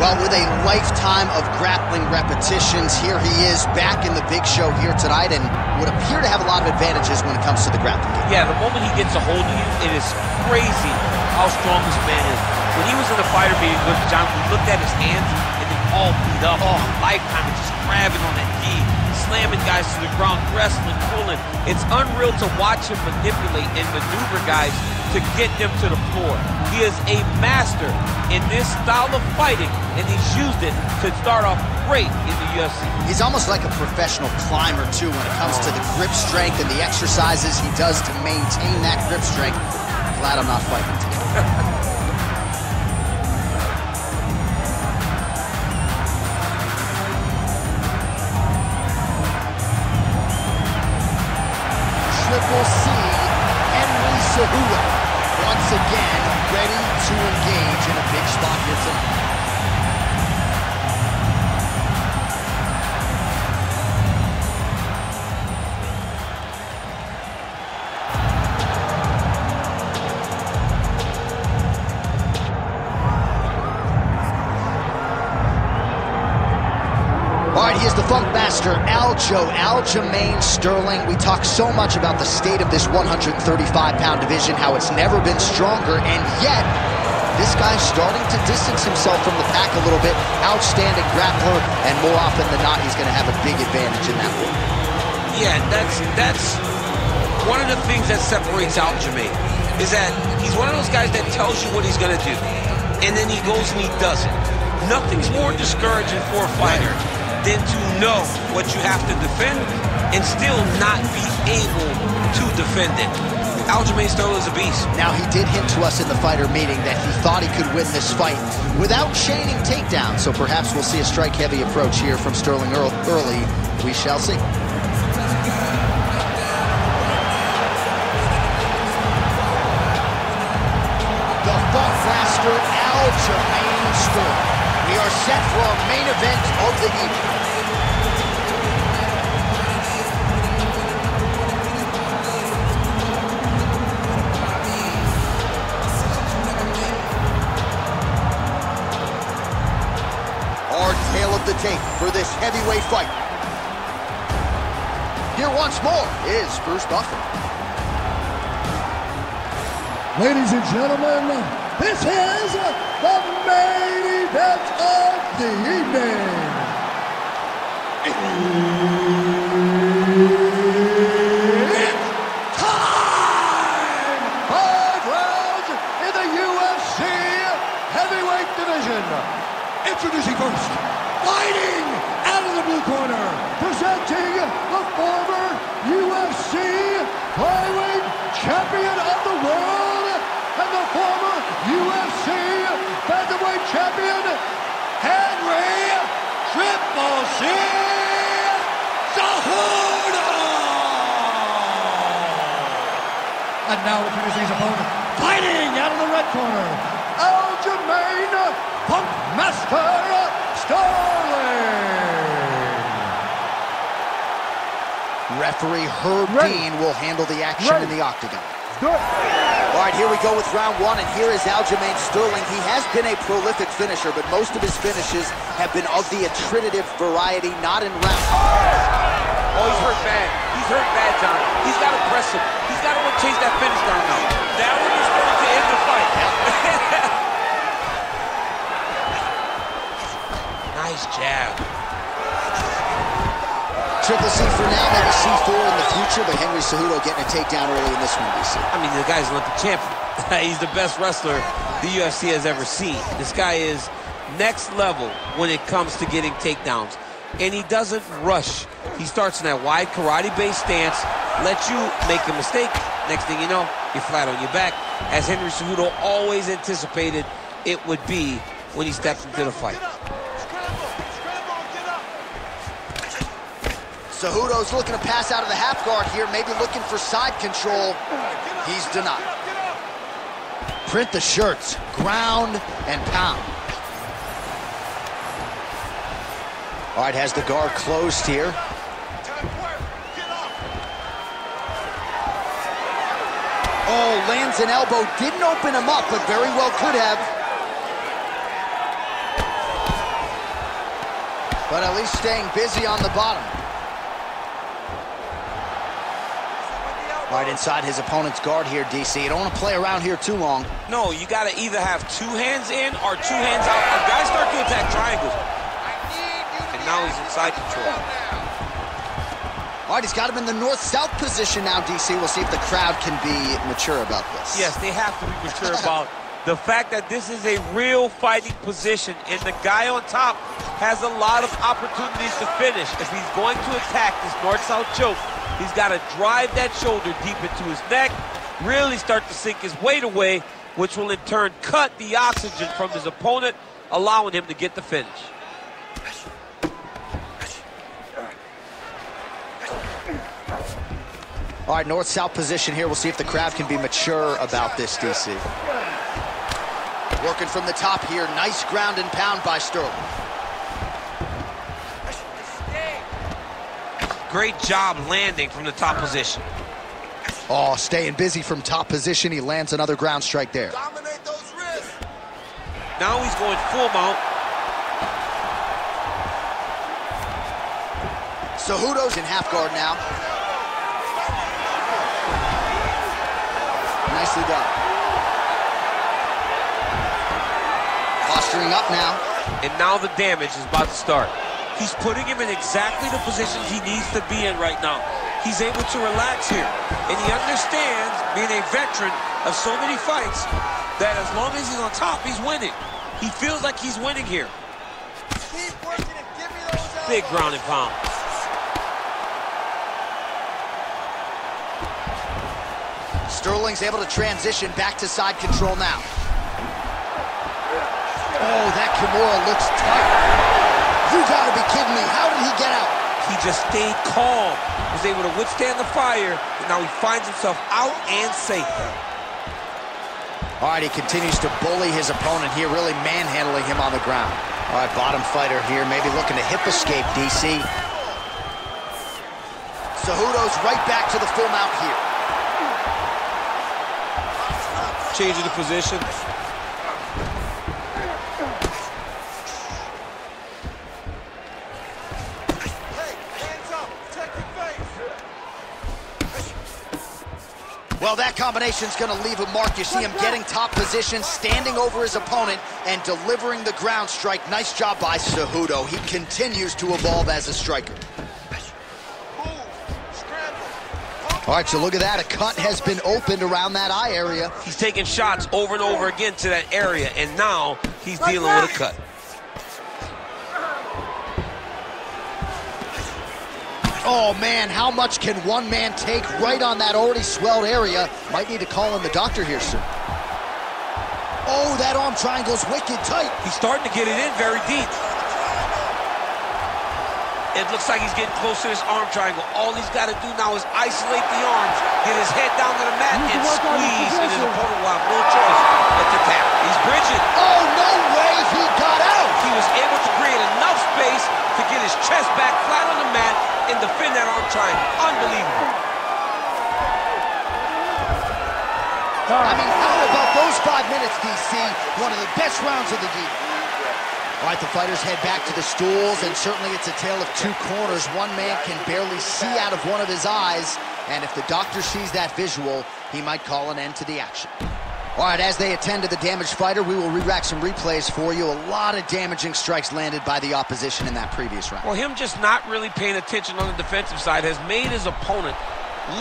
Well, with a lifetime of grappling repetitions, here he is back in the big show here tonight and would appear to have a lot of advantages when it comes to the grappling game. Yeah, the moment he gets a hold of you, it is crazy how strong this man is. When he was in the fighter meeting with John, we looked at his hands and they all beat up. Oh, lifetime of just grabbing on that gi, slamming guys to the ground, wrestling, pulling. It's unreal to watch him manipulate and maneuver guys to get them to the floor. He is a master in this style of fighting, and he's used it to start off great in the UFC. He's almost like a professional climber, too, when it comes to the grip strength and the exercises he does to maintain that grip strength. Glad I'm not fighting today. Triple C, Henry Cejudo, once again ready to engage in a big spot here tonight. All right, he is the Funk Master, Aljamain Sterling. We talk so much about the state of this 135-pound division, how it's never been stronger, and yet this guy's starting to distance himself from the pack a little bit. Outstanding grappler, and more often than not, he's going to have a big advantage in that one. Yeah, that's one of the things that separates Aljamain, is that he's one of those guys that tells you what he's going to do, and then he goes and he does it. Nothing's more discouraging for a fighter than to know what you have to defend and still not be able to defend it. Aljamain Sterling is a beast. Now, he did hint to us in the fighter meeting that he thought he could win this fight without chaining takedowns, so perhaps we'll see a strike-heavy approach here from Sterling early. We shall see. The Funk Master, Aljamain Sterling. We are set for our main event of the evening. Our tale of the tape for this heavyweight fight. Here once more is Bruce Buffer. Ladies and gentlemen, this is the main event of the evening. It's time! 5 rounds in the UFC heavyweight division. Introducing first, fighting out of the blue corner, presenting the former UFC flyweight champion of the world and the former UFC featherweight champion, Henry Triple C Cejudo! And now introducing his opponent, fighting out of the red corner, Aljamain Funk Master Sterling! Referee Herb Dean will handle the action in the octagon. All right, here we go with round 1, and here is Aljamain Sterling. He has been a prolific finisher, but most of his finishes have been of the attritive variety, not in round. Oh, he's hurt bad. He's hurt bad, John. He's got to press him. He's got to chase that finish down now. That one is going to end the fight. Nice jab. Triple C for now, maybe C4 in the future, but Henry Cejudo getting a takedown early in this one, DC. I mean, the guy's Olympic champion. He's the best wrestler the UFC has ever seen. This guy is next level when it comes to getting takedowns. And he doesn't rush. He starts in that wide karate-based stance, lets you make a mistake. Next thing you know, you're flat on your back, as Henry Cejudo always anticipated it would be when he stepped into the fight. Cejudo's looking to pass out of the half guard here, maybe looking for side control. He's denied. Print the shirts, ground and pound. All right, has the guard closed here. Oh, lands an elbow, didn't open him up, but very well could have. But at least staying busy on the bottom. All right, inside his opponent's guard here, DC. You don't want to play around here too long. No, you got to either have 2 hands in or 2 hands out. Our guys start to attack triangles. And now he's inside control. All right, he's got him in the north-south position now, DC. We'll see if the crowd can be mature about this. Yes, they have to be mature about the fact that this is a real fighting position, and the guy on top has a lot of opportunities to finish. If he's going to attack this north-south choke, he's got to drive that shoulder deep into his neck, really start to sink his weight away, which will in turn cut the oxygen from his opponent, allowing him to get the finish. All right, north-south position here. We'll see if the crowd can be mature about this, DC. Working from the top here. Nice ground and pound by Sterling. Great job landing from the top position. Oh, staying busy from top position. He lands another ground strike there. Dominate those wrists. Now he's going full mount. Cejudo's in half guard now. Nicely done. Posturing up now. And now the damage is about to start. He's putting him in exactly the positions he needs to be in right now. He's able to relax here. And he understands, being a veteran of so many fights, that as long as he's on top, he's winning. He feels like he's winning here. Keep working and give me those elbows. Big ground and pound. Sterling's able to transition back to side control now. Oh, that Kimura looks tight. You gotta be kidding me. How did he get out? He just stayed calm, was able to withstand the fire, and now he finds himself out and safe. All right, he continues to bully his opponent here, really manhandling him on the ground. All right, bottom fighter here, maybe looking to hip escape, DC. Cejudo's right back to the full mount here. Changing the position. Well, that combination's going to leave a mark. You see him getting top position, standing over his opponent, and delivering the ground strike. Nice job by Cejudo. He continues to evolve as a striker. All right, so look at that. A cut has been opened around that eye area. He's taking shots over and over again to that area, and now he's dealing with a cut. Oh, man, how much can one man take right on that already swelled area? Might need to call in the doctor here soon. Oh, that arm triangle's wicked tight. He's starting to get it in very deep. It looks like he's getting close to this arm triangle. All he's got to do now is isolate the arms, get his head down to the mat, and squeeze, and his opponent will have no choice but to tap. He's bridging. Oh, no way, he got out. He was able to create enough space to get his chest back flat on the mat and defend that arm triangle. Unbelievable. I mean, how about those 5 minutes, DC? One of the best rounds of the year. All right, the fighters head back to the stools, and certainly it's a tale of 2 corners. One man can barely see out of one of his eyes, and if the doctor sees that visual, he might call an end to the action. All right, as they attend to the damaged fighter, we will re-rack some replays for you. A lot of damaging strikes landed by the opposition in that previous round. Well, him just not really paying attention on the defensive side has made his opponent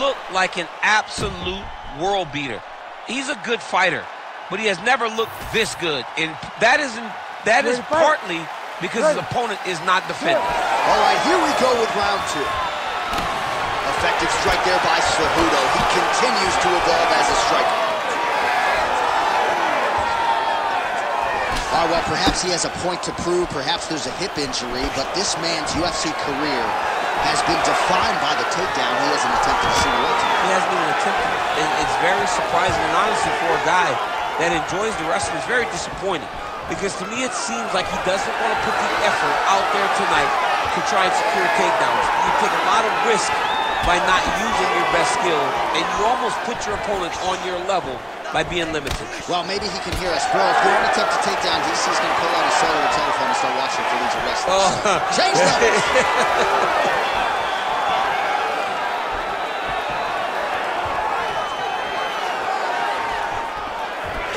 look like an absolute world beater. He's a good fighter, but he has never looked this good, and that is partly because his opponent is not defending. All right, here we go with round 2. Effective strike there by Cejudo. He continues to evolve as a striker. All right, well, perhaps he has a point to prove. Perhaps there's a hip injury, but this man's UFC career has been defined by the takedown. He hasn't attempted a single one. He hasn't even attempted it. It's very surprising, and honestly, for a guy that enjoys the wrestling, it's very disappointing. Because to me, it seems like he doesn't want to put the effort out there tonight to try and secure takedowns. You take a lot of risk by not using your best skill, and you almost put your opponent on your level by being limited. Well, maybe he can hear us. Bro, if you want to attempt a takedown, DC's going to pull out his cellular telephone and start watching for Legion Wrestling. Change levels.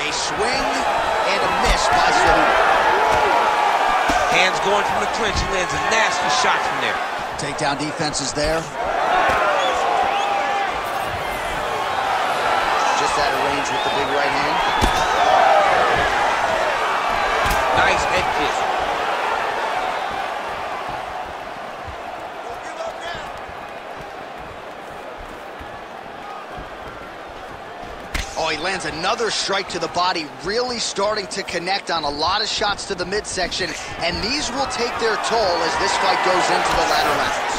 A swing and a miss by Cejudo. Hands going from the clinch. He lands a nasty shot from there. Takedown defense is there. Just out of range with the big right hand. Nice head kick. Oh, he lands another strike to the body, really starting to connect on a lot of shots to the midsection, and these will take their toll as this fight goes into the latter rounds.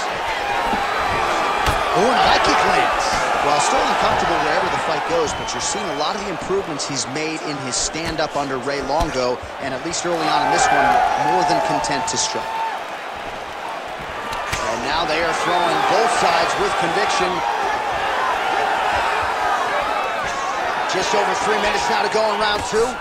Oh, and a high kick lands. Well, still uncomfortable wherever the fight goes, but you're seeing a lot of the improvements he's made in his stand-up under Ray Longo, and at least early on in this one, more than content to strike. And now they are throwing both sides with conviction. Just over 3 minutes now to go in round two. Oh,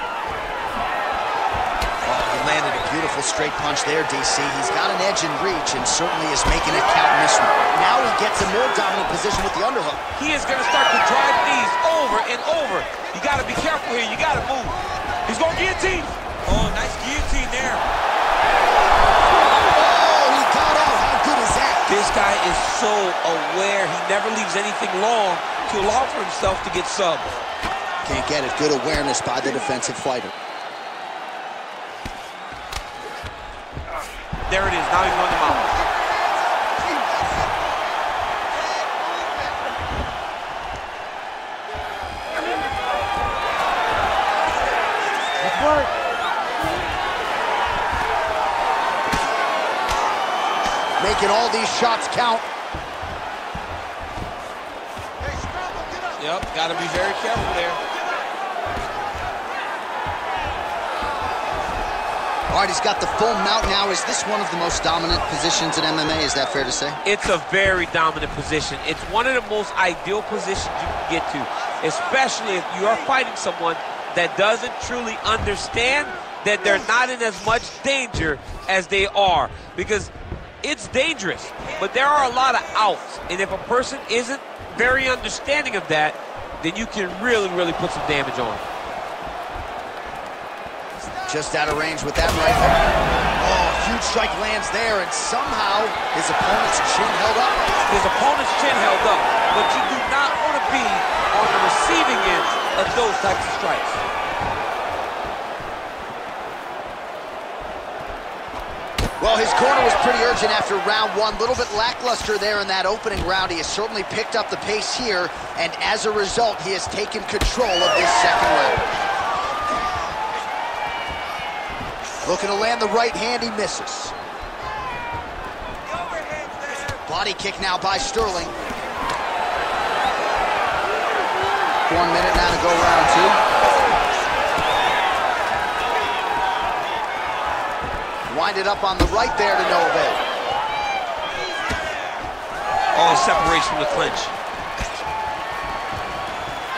he landed a beautiful straight punch there, DC. He's got an edge in reach and certainly is making it count in this one. Now he gets a more dominant position with the underhook. He is going to start to drive these over and over. You got to be careful here. You got to move. He's going to guillotine. Oh, nice guillotine there. Oh, he got out. How good is that? This guy is so aware. He never leaves anything long to allow for himself to get subbed. Can't get it. Good awareness by the defensive fighter. There it is. Now he's on the mount. Making all these shots count. Yep, got to be very careful there. All right, he's got the full mount now. Is this one of the most dominant positions in MMA? Is that fair to say? It's a very dominant position. It's one of the most ideal positions you can get to, especially if you are fighting someone that doesn't truly understand that they're not in as much danger as they are. Because it's dangerous, but there are a lot of outs. And if a person isn't very understanding of that, then you can really, really put some damage on. Just out of range with that right hook. Oh, huge strike lands there, and somehow his opponent's chin held up. His opponent's chin held up, but you do not want to be on the receiving end of those types of strikes. Well, his corner was pretty urgent after round one. A little bit lackluster there in that opening round. He has certainly picked up the pace here, and as a result, he has taken control of this second round. Looking to land the right hand, he misses. Body kick now by Sterling. 1 minute now to go round two. Winded up on the right there to no avail. Oh, separation from the clinch.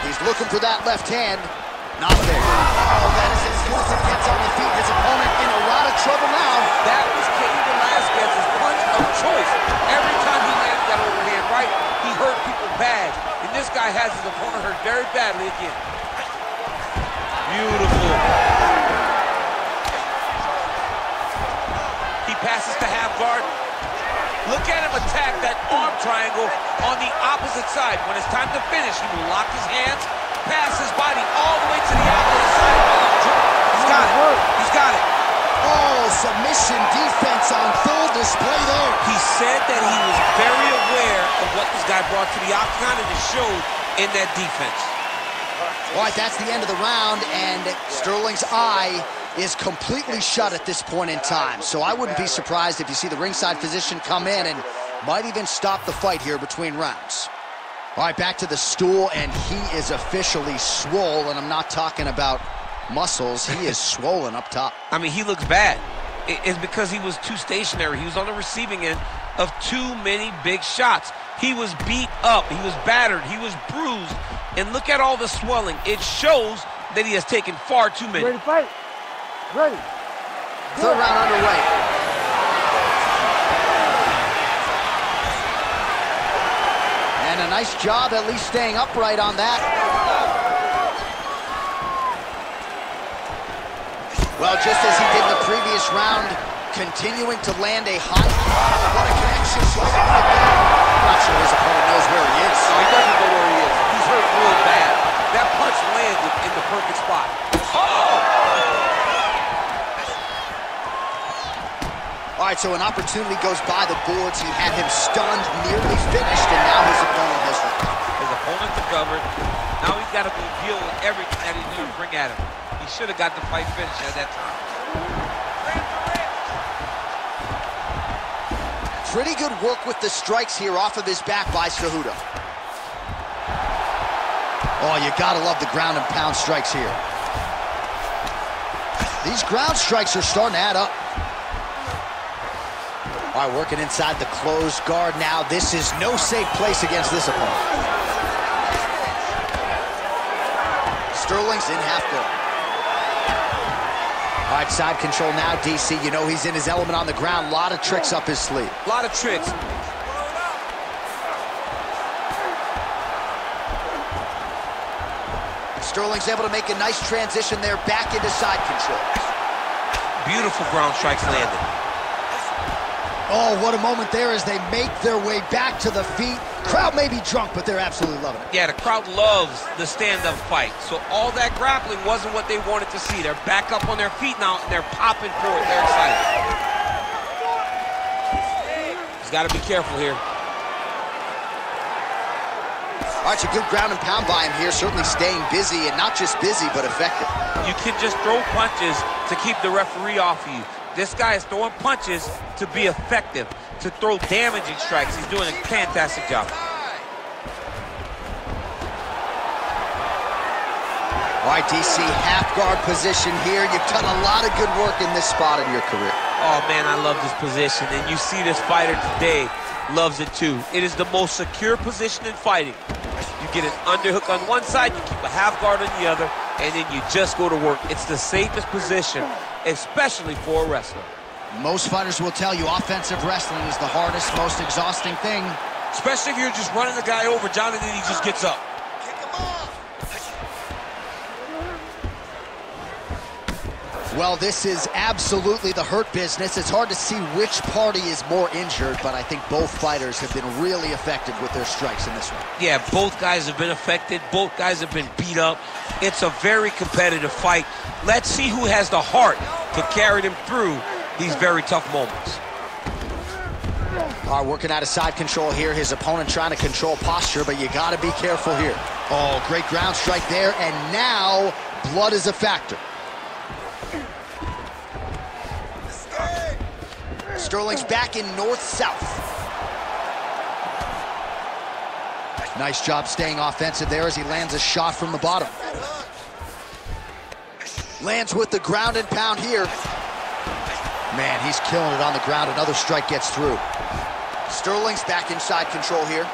He's looking for that left hand. Not there. Oh, that is as good as it gets on the feet. His opponent in a lot of trouble now. That was Cain Velasquez's punch of choice. Every time he landed that overhand right, he hurt people bad. And this guy has his opponent hurt very badly again. Beautiful. He passes to half guard. Look at him attack that arm triangle on the opposite side. When it's time to finish, he will lock his hands, pass his body all the way to the opposite side. He's got it. He's got it. Oh, submission defense on full display there. He said that he was very aware of what this guy brought to the octagon, and it showed in that defense. All right, that's the end of the round, and Sterling's eye is completely shut at this point in time. So I wouldn't be surprised if you see the ringside physician come in and might even stop the fight here between rounds. All right, back to the stool, and he is officially swole, and I'm not talking about muscles. He is swollen up top. I mean, he looks bad. It's because he was too stationary. He was on the receiving end of too many big shots. He was beat up. He was battered. He was bruised. And look at all the swelling. It shows that he has taken far too many. Ready to fight? Ready. Third round underway. Nice job at least staying upright on that. Well, just as he did in the previous round, continuing to land a high... Oh, what a connection. I'm not sure his opponent knows where he is. No, he doesn't know where he is. He's hurt real bad. That punch landed in the perfect spot. All right, so an opportunity goes by the boards. He had him stunned, nearly finished, and now his opponent has recovered. His opponent's recovered. Now he's got to deal with everything that he's going to bring at him. He should have got the fight finished at that time. Pretty good work with the strikes here off of his back by Cejudo. Oh, you gotta love the ground and pound strikes here. These ground strikes are starting to add up. All right, working inside the closed guard now. This is no safe place against this opponent. Sterling's in half guard. All right, side control now, DC. You know he's in his element on the ground. A lot of tricks up his sleeve. A lot of tricks. Sterling's able to make a nice transition there, back into side control. Beautiful ground strikes landed. Oh, what a moment there as they make their way back to the feet. Crowd may be drunk, but they're absolutely loving it. Yeah, the crowd loves the stand-up fight. So all that grappling wasn't what they wanted to see. They're back up on their feet now, and they're popping forward. They're excited. He's got to be careful here. All right, it's a good ground and pound by him here, certainly staying busy, and not just busy, but effective. You can just throw punches to keep the referee off of you. This guy is throwing punches to be effective, to throw damaging strikes. He's doing a fantastic job. All right, DC, half guard position here. You've done a lot of good work in this spot in your career. Oh, man, I love this position, and you see this fighter today loves it too. It is the most secure position in fighting. You get an underhook on one side, you keep a half guard on the other, and then you just go to work. It's the safest position, especially for a wrestler. Most fighters will tell you offensive wrestling is the hardest, most exhausting thing. Especially if you're just running the guy over, John, and then he just gets up. Well, this is absolutely the hurt business. It's hard to see which party is more injured, but I think both fighters have been really effective with their strikes in this one. Yeah, both guys have been affected. Both guys have been beat up. It's a very competitive fight. Let's see who has the heart to carry them through these very tough moments. All right, working out of side control here. His opponent trying to control posture, but you got to be careful here. Oh, great ground strike there, and now blood is a factor. Sterling's back in north-south. Nice job staying offensive there as he lands a shot from the bottom. Lands with the ground and pound here. Man, he's killing it on the ground. Another strike gets through. Sterling's back in side control here.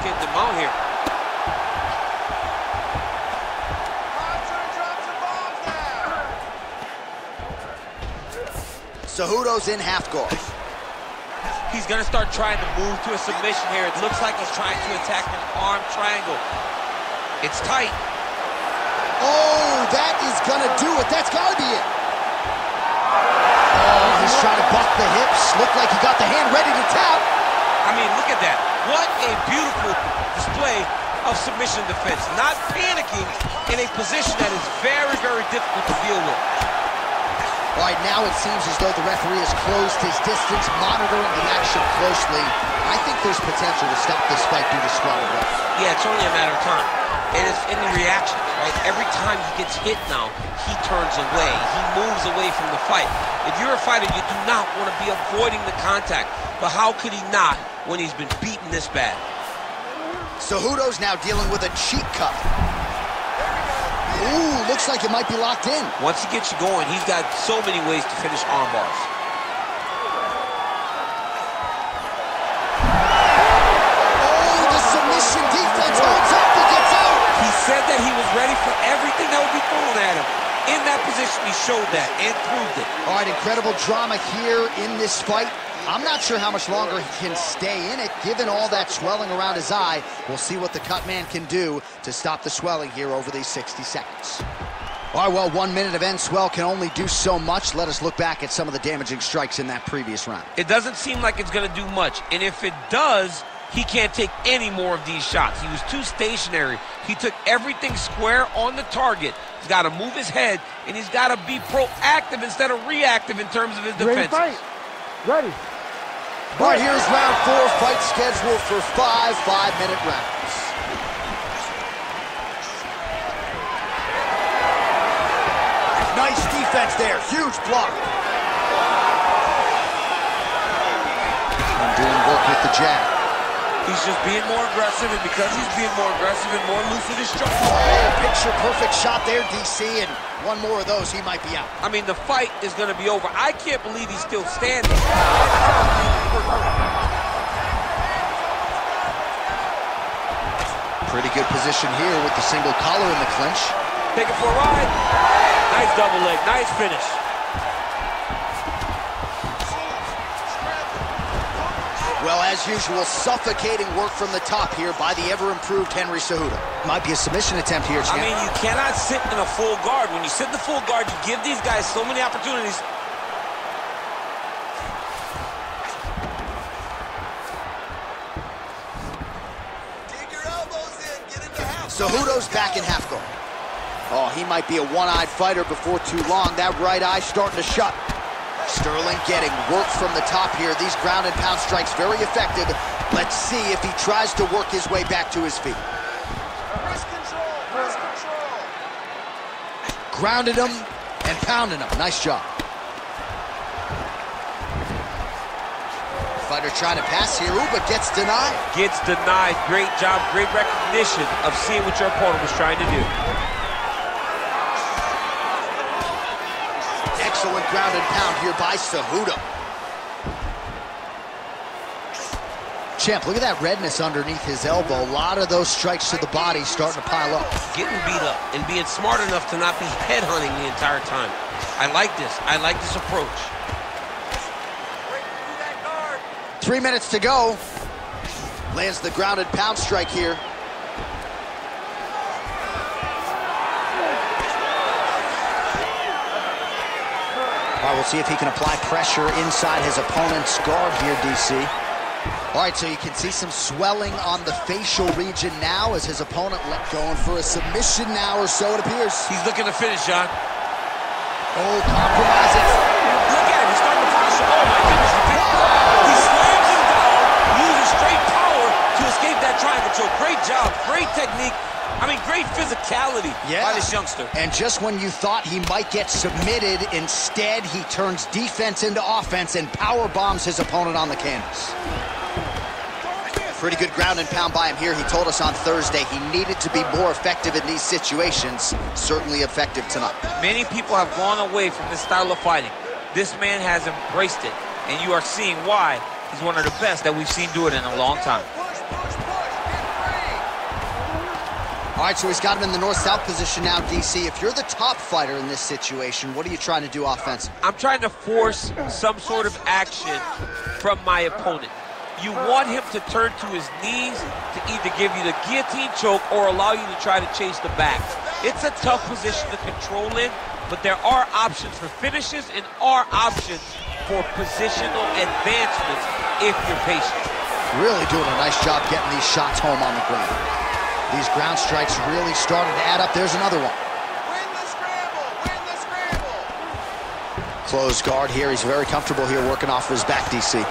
Getting them out here. Cejudo's in half guard. He's going to start trying to move to a submission here. It looks like he's trying to attack an arm triangle. It's tight. Oh, that is going to do it. That's got to be it. Oh, he's trying to buck the hips. Looked like he got the hand ready to tap. I mean, look at that. What a beautiful display of submission defense. Not panicking in a position that is very, very difficult to deal with. All right, now it seems as though the referee has closed his distance, monitoring the action closely. I think there's potential to stop this fight due to squad away. Yeah, it's only a matter of time. And it's in the reactions, right? Every time he gets hit now, he turns away. He moves away from the fight. If you're a fighter, you do not want to be avoiding the contact. But how could he not when he's been beaten this bad? Cejudo's now dealing with a cheek cuff. Ooh, looks like it might be locked in. Once he gets you going, he's got so many ways to finish arm bars. Oh, the submission defense holds up. He gets out. He said that he was ready for everything that would be thrown at him. in that position, he showed that and proved it. All right, incredible drama here in this fight. I'm not sure how much longer he can stay in it, given all that swelling around his eye. We'll see what the cut man can do to stop the swelling here over these 60 seconds. All right, well, 1 minute of end swell can only do so much. Let us look back at some of the damaging strikes in that previous round. It doesn't seem like it's going to do much, and if it does, he can't take any more of these shots. He was too stationary. He took everything square on the target. He's got to move his head, and he's got to be proactive instead of reactive in terms of his defense. Ready. All right, here's round 4, fight scheduled for 5 5-minute rounds. Nice defense there, huge block. And doing work with the jab. He's just being more aggressive, and because he's being more aggressive and more loose with his stroke. Oh, picture-perfect shot there, DC, and one more of those, he might be out. I mean, the fight is going to be over. I can't believe he's still standing. Pretty good position here with the single collar in the clinch. Take it for a ride. Nice double leg, nice finish. Well, as usual, suffocating work from the top here by the ever-improved Henry Cejudo. Might be a submission attempt here, champ. I mean, you cannot sit in a full guard. When you sit in the full guard, you give these guys so many opportunities. Dig your elbows in, get into half. Cejudo's back in half guard. Oh, he might be a one-eyed fighter before too long. That right eye starting to shut. Sterling getting work from the top here. These ground and pound strikes very effective. Let's see if he tries to work his way back to his feet. Wrist control, wrist control. Grounded him and pounded him. Nice job. Fighter trying to pass here, but gets denied. Gets denied. Great job, great recognition of seeing what your opponent was trying to do. Excellent ground and pound here by Cejudo. Champ, look at that redness underneath his elbow. A lot of those strikes to the body starting to pile up. Getting beat up and being smart enough to not be headhunting the entire time. I like this. I like this approach. 3 minutes to go. Lands the ground and pound strike here. All right, we'll see if he can apply pressure inside his opponent's guard here, DC. All right, so you can see some swelling on the facial region now as his opponent going for a submission now, or so it appears. He's looking to finish, John. Oh, compromises. Look at him. He's starting to finish. Oh, my goodness. He slams him down, uses straight power to escape that triangle choke. Great job. Great technique. I mean, great physicality by this youngster. And just when you thought he might get submitted, instead he turns defense into offense and power bombs his opponent on the canvas. Pretty good ground and pound by him here. He told us on Thursday he needed to be more effective in these situations. Certainly effective tonight. Many people have gone away from this style of fighting. This man has embraced it, and you are seeing why he's one of the best that we've seen do it in a long time. All right, so he's got him in the north-south position now, DC. If you're the top fighter in this situation, what are you trying to do offensively? I'm trying to force some sort of action from my opponent. You want him to turn to his knees to either give you the guillotine choke or allow you to try to chase the back. It's a tough position to control in, but there are options for finishes and are options for positional advancements if you're patient. Really doing a nice job getting these shots home on the ground. These ground strikes really starting to add up. There's another one. Win the scramble, win the scramble. Closed guard here. He's very comfortable here working off of his back, DC.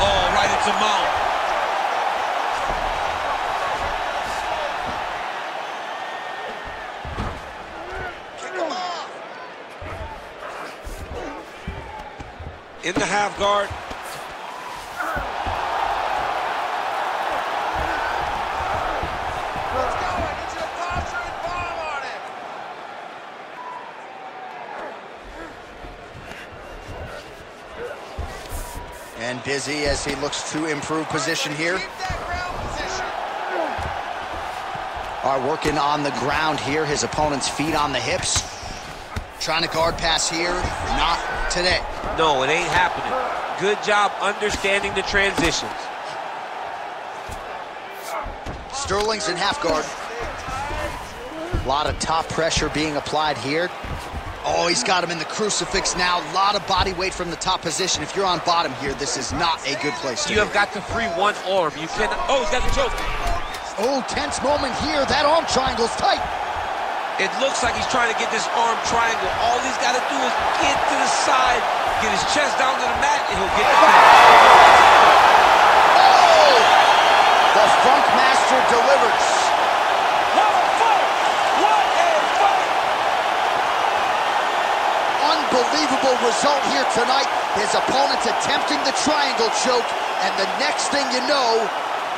Oh, right into mount. Kick him off. In the half guard. Let's go. I need you to posture and bomb on him. And busy as he looks to improve position here. Keep that ground position. All All right, working on the ground here. His opponent's feet on the hips. Trying to guard pass here. Not today. No, it ain't happening. Good job understanding the transitions. Sterling's in half guard. A lot of top pressure being applied here. Oh, he's got him in the crucifix now. A lot of body weight from the top position. If you're on bottom here, this is not a good place to be. You have got to free one arm. You cannot. Oh, he's got the choke. Oh, tense moment here. That arm triangle's tight. It looks like he's trying to get this arm triangle. All he's got to do is get to the side, get his chest down to the mat, and he'll get the finish. Oh! The Funk Master delivers. What a fight! What a fight! Unbelievable result here tonight. His opponent's attempting the triangle choke, and the next thing you know,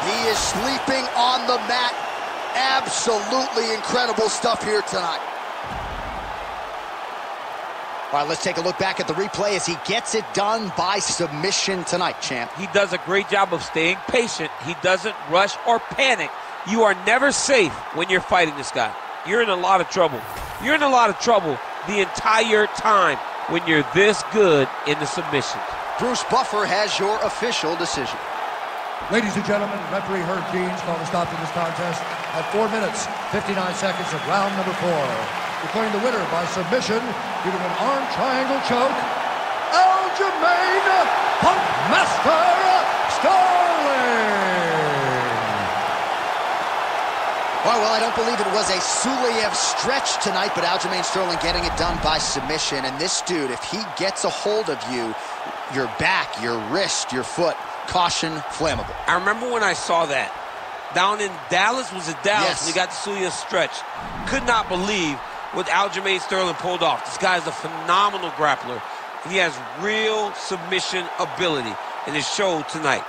he is sleeping on the mat. Absolutely incredible stuff here tonight. All right, let's take a look back at the replay as he gets it done by submission tonight, champ. He does a great job of staying patient. He doesn't rush or panic. You are never safe when you're fighting this guy. You're in a lot of trouble. You're in a lot of trouble the entire time when you're this good in the submissions. Bruce Buffer has your official decision. Ladies and gentlemen, referee Herb Deans called a stop to this contest at 4 minutes, 59 seconds of round number 4. Declaring the winner by submission, giving an arm triangle choke, Aljamain Punk Master Sterling. All right, well, I don't believe it was a Suliev stretch tonight, but Aljamain Sterling getting it done by submission. And this dude, if he gets a hold of you, your back, your wrist, your foot, caution, flammable. I remember when I saw that. Down in Dallas, was it Dallas? Yes. We got the Suliev stretch. Could not believe what Aljamain Sterling pulled off. This guy is a phenomenal grappler. He has real submission ability, and it showed tonight.